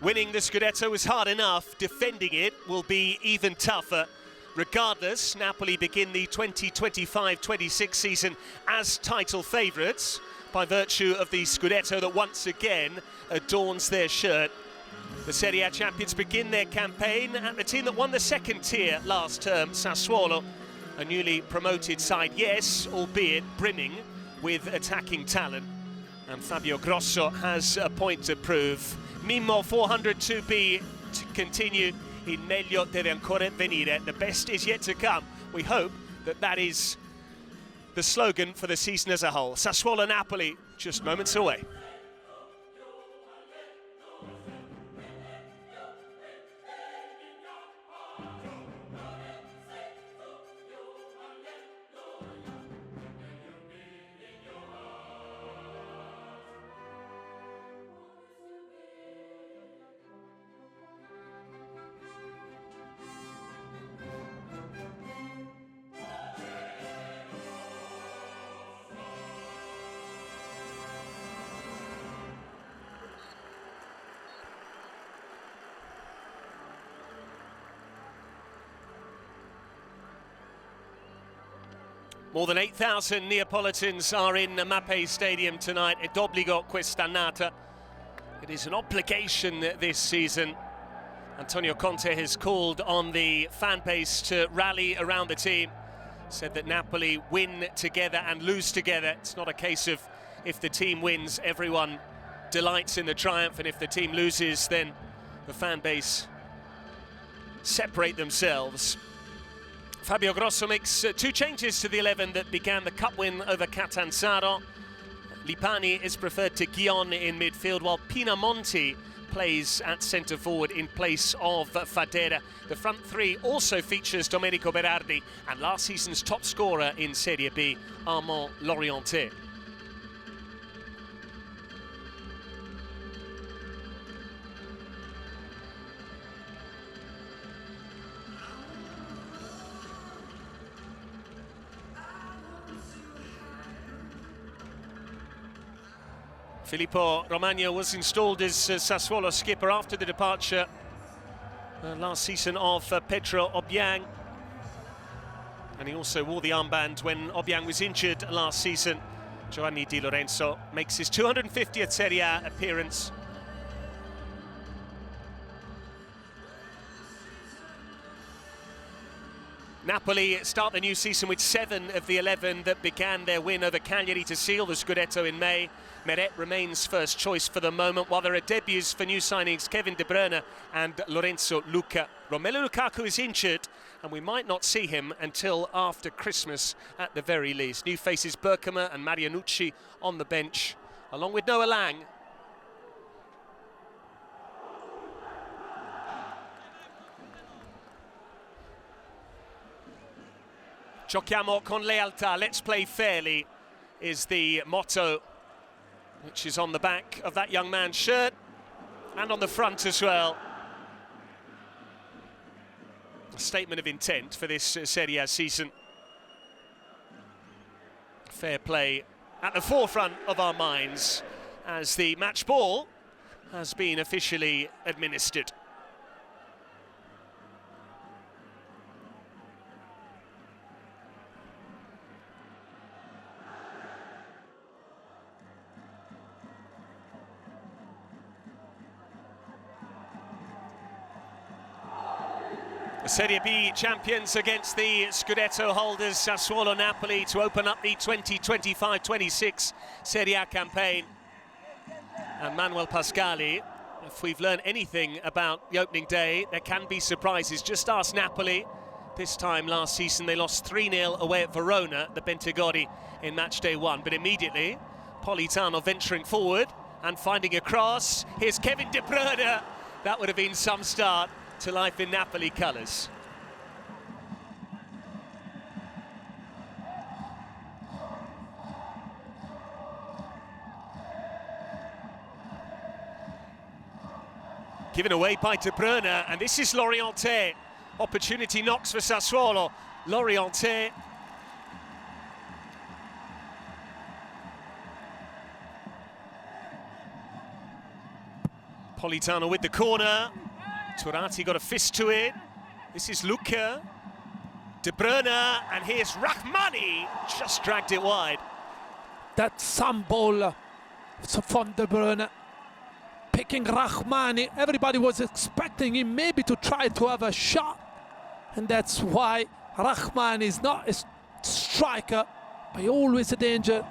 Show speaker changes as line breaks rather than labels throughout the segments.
Winning the Scudetto was hard enough, defending it will be even tougher. Regardless, Napoli begin the 2025-26 season as title favourites by virtue of the Scudetto that once again adorns their shirt. The Serie A champions begin their campaign at the team that won the second tier last term, Sassuolo, a newly promoted side, yes, albeit brimming with attacking talent. And Fabio Grosso has a point to prove. Mimmo 402B to continue. Il meglio deve ancora venire. The best is yet to come. We hope that that is the slogan for the season as a whole. Sassuolo-Napoli just moments away. More than 8,000 Neapolitans are in Mapei Stadium tonight. È d'obbligo quest'annata. It is an obligation this season. Antonio Conte has called on the fan base to rally around the team. Said that Napoli win together and lose together. It's not a case of if the team wins, everyone delights in the triumph, and if the team loses, then the fan base separate themselves. Fabio Grosso makes two changes to the 11 that began the cup win over Catanzaro. Lipani is preferred to Guion in midfield, while Pinamonti plays at centre forward in place of Fadera. The front three also features Domenico Berardi and last season's top scorer in Serie B, Armand Lorienté. Filippo Romagno was installed as Sassuolo skipper after the departure last season of Pedro Obiang. And he also wore the armband when Obiang was injured last season. Giovanni Di Lorenzo makes his 250th Serie A appearance. Napoli start the new season with 7 of the 11 that began their win over Cagliari to seal the Scudetto in May. Meret remains first choice for the moment, while there are debuts for new signings Kevin De Bruyne and Lorenzo Luca. Romelu Lukaku is injured, and we might not see him until after Christmas at the very least. New faces Berkema and Marianucci on the bench, along with Noah Lang. Giochiamo con lealtà, let's play fairly, is the motto, which is on the back of that young man's shirt and on the front as well. A statement of intent for this Serie A season. Fair play at the forefront of our minds as the match ball has been officially administered. The Serie B champions against the Scudetto holders, Sassuolo-Napoli, to open up the 2025-26 Serie A campaign. And Manuel Pascali, if we've learned anything about the opening day, there can be surprises. Just ask Napoli. This time last season they lost 3-0 away at Verona, the Bentegodi, in match day 1. But immediately, Politano venturing forward and finding a cross. Here's Kevin De Bruyne. That would have been some start to life in Napoli colours. Given away by De Bruyne, and this is Lorienté. Opportunity knocks for Sassuolo. Lorienté. Politano with the corner. Turati got a fist to it. This is Luca. De Bruyne, and here's Rahmani. Just dragged it wide.
That some ball from De Bruyne. Picking Rahmani. Everybody was expecting him maybe to try to have a shot. And that's why Rahmani is not a striker, but always a danger.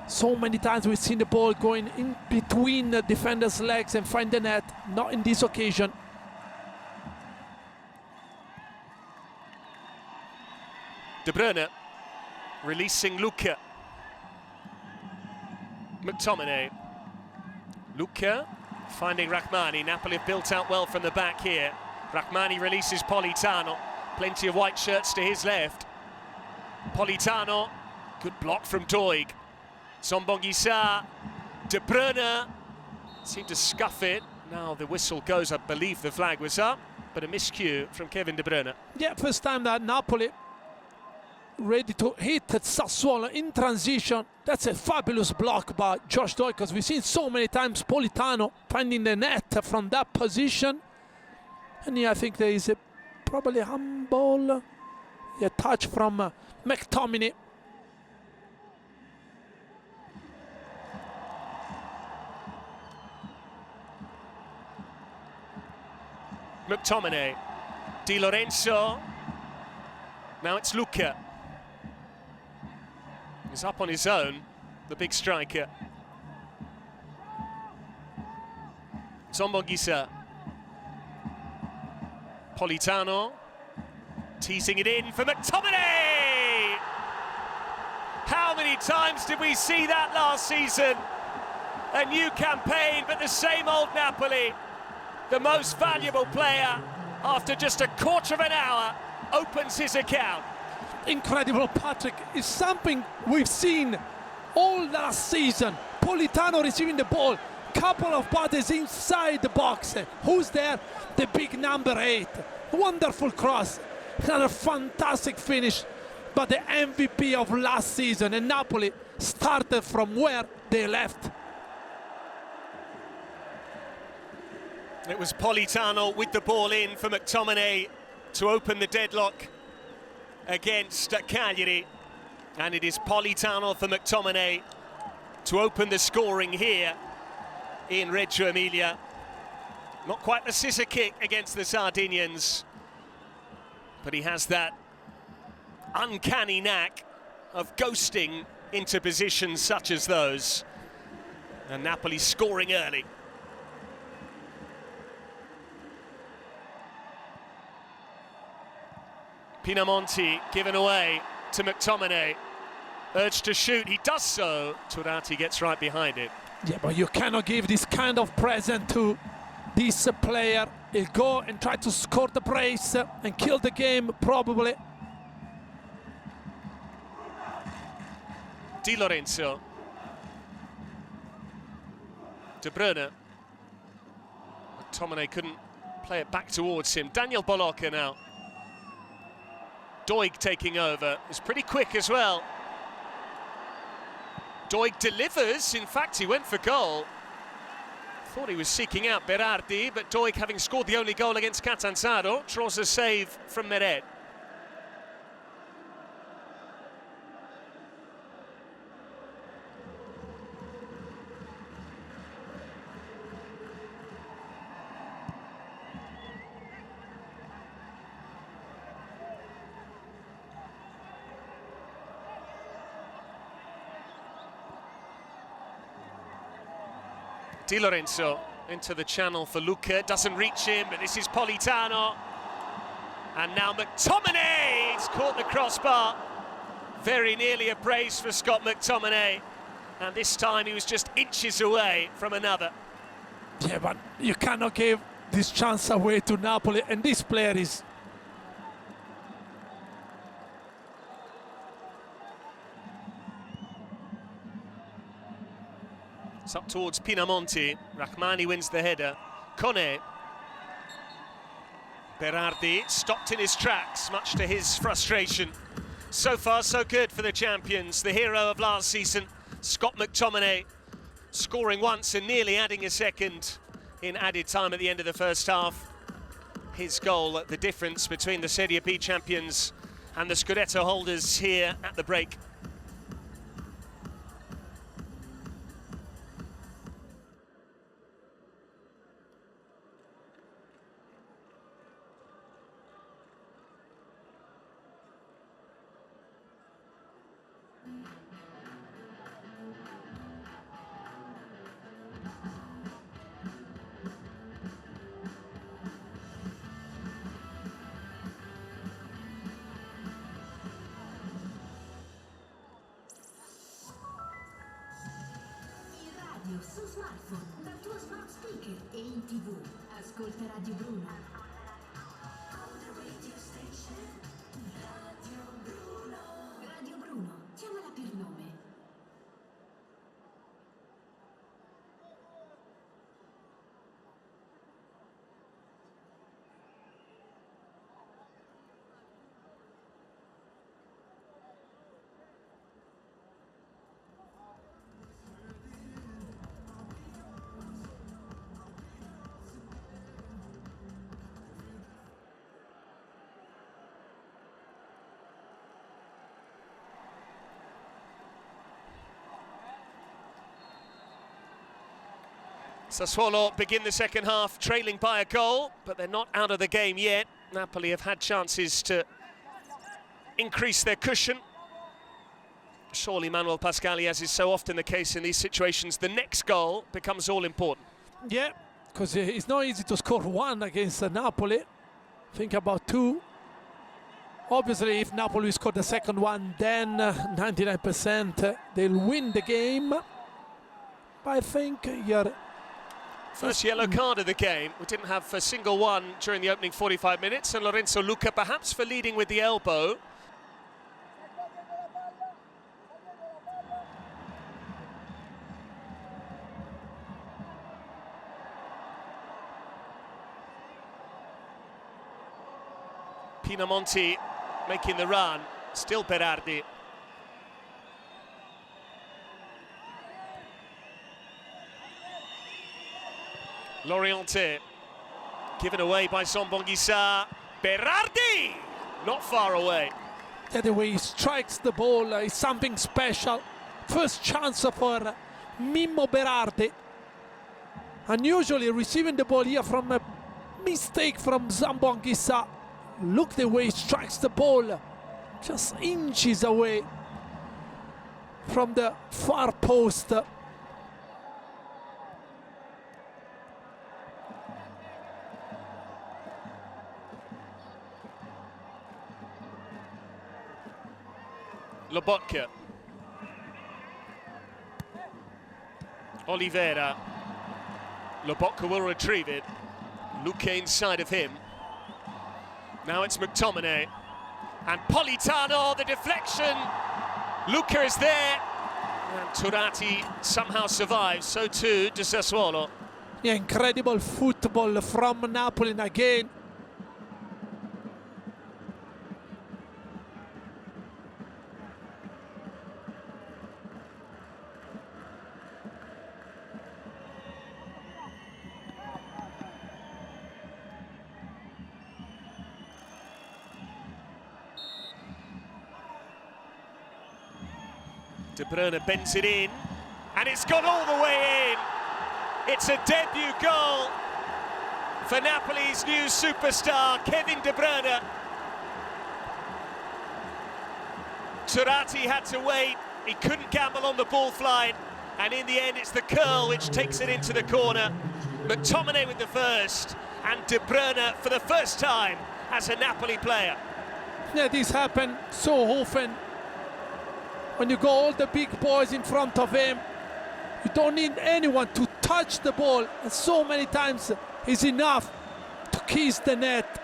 So many times we've seen the ball going in between the defender's legs and find the net. Not in this occasion.
De Bruyne releasing Luca. McTominay. Luca finding Rahmani. Napoli have built out well from the back here. Rahmani releases Politano. Plenty of white shirts to his left. Politano. Good block from Doig. Zombongisa. De Bruyne seemed to scuff it. Now the whistle goes. I believe the flag was up, but a miscue from Kevin De Bruyne.
Yeah, first time that Napoli ready to hit at Sassuolo in transition. That's a fabulous block by Josh Doig, because we've seen so many times Politano finding the net from that position. And yeah, I think there is a probably handball, a touch from McTominay.
McTominay. Di Lorenzo. Now it's Luca. He's up on his own, the big striker. Zombongisa. Politano. Teasing it in for McTominay! How many times did we see that last season? A new campaign, but the same old Napoli. The most valuable player, after just a quarter of an hour, opens his account.
Incredible, Patrick. It's something we've seen all last season. Politano receiving the ball, couple of bodies inside the box. Who's there? The big number 8. Wonderful cross. Another fantastic finish. But the MVP of last season, and Napoli started from where they left.
It was Politano with the ball in for McTominay to open the deadlock against Cagliari, and it is Politano for McTominay to open the scoring here in Reggio Emilia. Not quite the scissor kick against the Sardinians, but he has that uncanny knack of ghosting into positions such as those, and Napoli scoring early. Pinamonti given away to McTominay. Urged to shoot, he does so. Turati gets right behind it.
Yeah, but you cannot give this kind of present to this player. He'll go and try to score the brace and kill the game, probably.
Di Lorenzo. De Bruyne. McTominay couldn't play it back towards him. Daniel Bolocca now. Doig taking over. It's pretty quick as well. Doig delivers. In fact, he went for goal. Thought he was seeking out Berardi, but Doig, having scored the only goal against Catanzaro, draws a save from Meret. Di Lorenzo into the channel for Luca, doesn't reach him, but this is Politano. And now McTominay, he's caught the crossbar. Very nearly a brace for Scott McTominay. And this time he was just inches away from another.
Yeah, but you cannot give this chance away to Napoli, and this player is...
It's up towards Pinamonti. Rahmani wins the header. Kone. Berardi stopped in his tracks, much to his frustration. So far, so good for the champions. The hero of last season, Scott McTominay, scoring once and nearly adding a second in added time at the end of the first half. His goal, the difference between the Serie B champions and the Scudetto holders here at the break.
Su smartphone, dal tuo smart speaker e in TV. Ascolta Radio Bruno. Radio Bruno, chiamala per nome.
Sassuolo begin the second half trailing by a goal, but they're not out of the game yet. Napoli have had chances to increase their cushion. Surely Manuel Pascali, as is so often the case in these situations, the next goal becomes all important.
Yeah, because it's not easy to score one against Napoli. Think about two. Obviously, if Napoli score the second one, then 99% they'll win the game. But I think here...
First yellow card of the game. We didn't have a single one during the opening 45 minutes, and Lorenzo Luca perhaps for leading with the elbow. Pinamonti making the run, still Berardi. Loriente, given away by Zombonguissa. Berardi, not far away.
Yeah, the way he strikes the ball is something special. First chance for Mimmo Berardi. Unusually receiving the ball here from a mistake from Zombonguissa. Look the way he strikes the ball, just inches away from the far post.
Lobotka. Oliveira. Lobotka will retrieve it. Luque inside of him. Now it's McTominay. And Politano, the deflection. Luca is there. And Turati somehow survives. So too does Sassuolo.
Yeah, incredible football from Napoli again.
De Bruyne bends it in, and it's gone all the way in. It's a debut goal for Napoli's new superstar, Kevin De Bruyne. Turati had to wait, he couldn't gamble on the ball flight, and in the end it's the curl which takes it into the corner. McTominay with the first, and De Bruyne for the first time as a Napoli player.
Yeah, this happened so often. When you go all the big boys in front of him, you don't need anyone to touch the ball, and so many times is enough to kiss the net.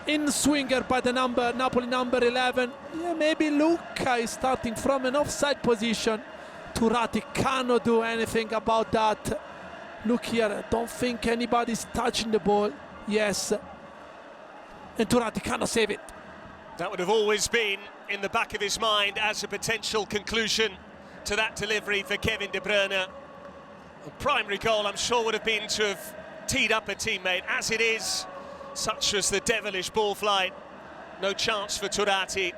In swinger by the Napoli number 11. Yeah, maybe Luca is starting from an offside position. Turati cannot do anything about that. Look here, I don't think anybody's touching the ball. Yes, and Turati cannot save it.
That would have always been in the back of his mind as a potential conclusion to that delivery for Kevin De Bruyne. The primary goal, I'm sure, would have been to have teed up a teammate. As it is, such was the devilish ball flight. No chance for Turati.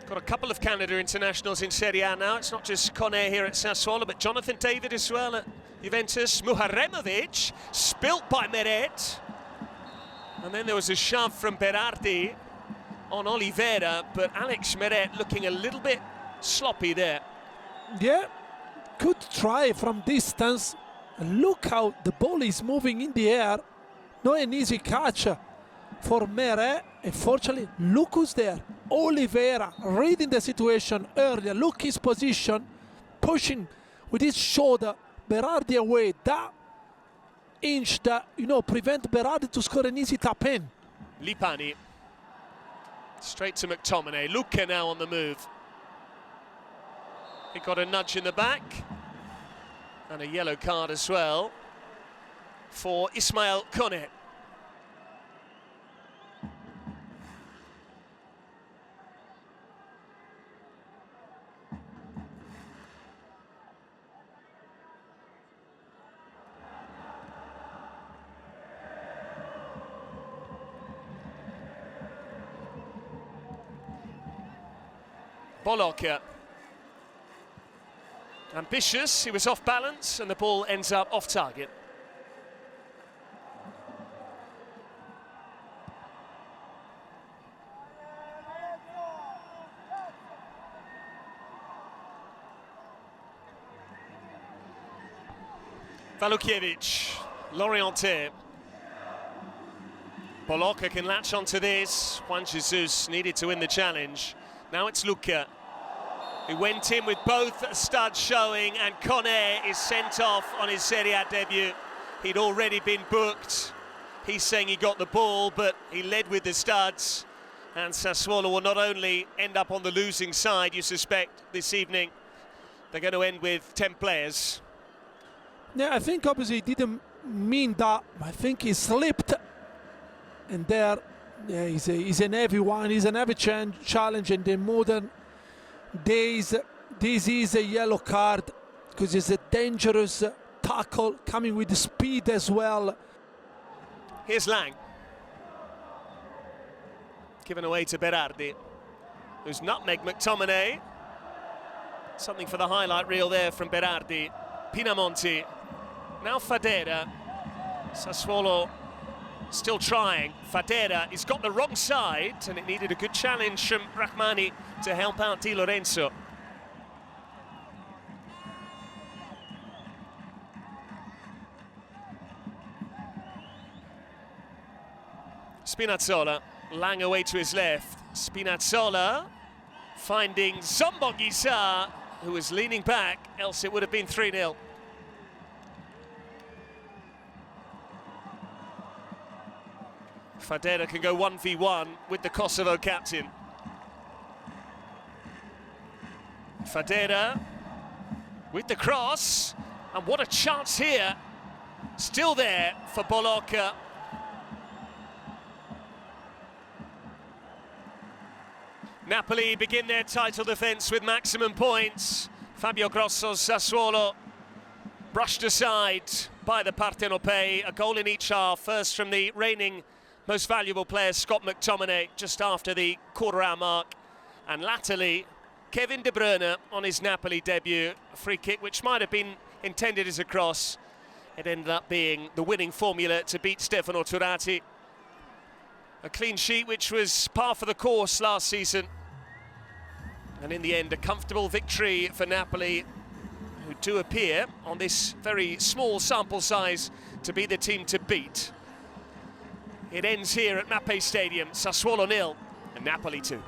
Got a couple of Canada internationals in Serie A now. It's not just Kone here at Sassuolo, but Jonathan David as well at Juventus. Muharemovic, spilt by Meret. And then there was a shove from Berardi on Oliveira, but Alex Meret looking a little bit sloppy there.
Yeah, good try from distance. Look how the ball is moving in the air. Not an easy catch for Meret. Unfortunately, look who's there. Oliveira reading the situation earlier. Look his position, pushing with his shoulder Berardi away. That inch that, prevent Berardi to score an easy tap in.
Lipani straight to McTominay. Luca now on the move. He got a nudge in the back and a yellow card as well for Ismail Kone. Bologna. Ambitious, he was off balance and the ball ends up off target. Walukiewicz, Lorienté. Bologna can latch onto this. Juan Jesus needed to win the challenge. Now it's Luca, who went in with both studs showing, and Kone is sent off on his Serie A debut. He'd already been booked. He's saying he got the ball, but he led with the studs. And Sassuolo will not only end up on the losing side, you suspect, this evening, they're going to end with 10 players.
Yeah, I think obviously he didn't mean that. I think he slipped. And there, yeah, he's an heavy one. He's an heavy challenge in the modern days. This is a yellow card because it's a dangerous tackle coming with the speed as well.
Here's Lang. Given away to Berardi, who's nutmegged McTominay. Something for the highlight reel there from Berardi. Pinamonti. Now Fadera. Sassuolo still trying. Fadera, he's got the wrong side, and it needed a good challenge from Rahmani to help out Di Lorenzo. Spinazzola, Lang away to his left. Spinazzola finding Zombogisa, who was leaning back, else it would have been 3-0. Fadera can go 1v1 with the Kosovo captain. Fadera with the cross, and what a chance here. Still there for Bologna. Napoli begin their title defence with maximum points. Fabio Grosso's Sassuolo brushed aside by the Partenopei. A goal in each half, first from the reigning most valuable player, Scott McTominay, just after the quarter-hour mark. And latterly, Kevin De Bruyne on his Napoli debut. A free kick which might have been intended as a cross. It ended up being the winning formula to beat Stefano Turati. A clean sheet which was par for the course last season. And in the end, a comfortable victory for Napoli, who do appear, on this very small sample size, to be the team to beat. It ends here at MAPEI Stadium. Sassuolo 0 and Napoli 2.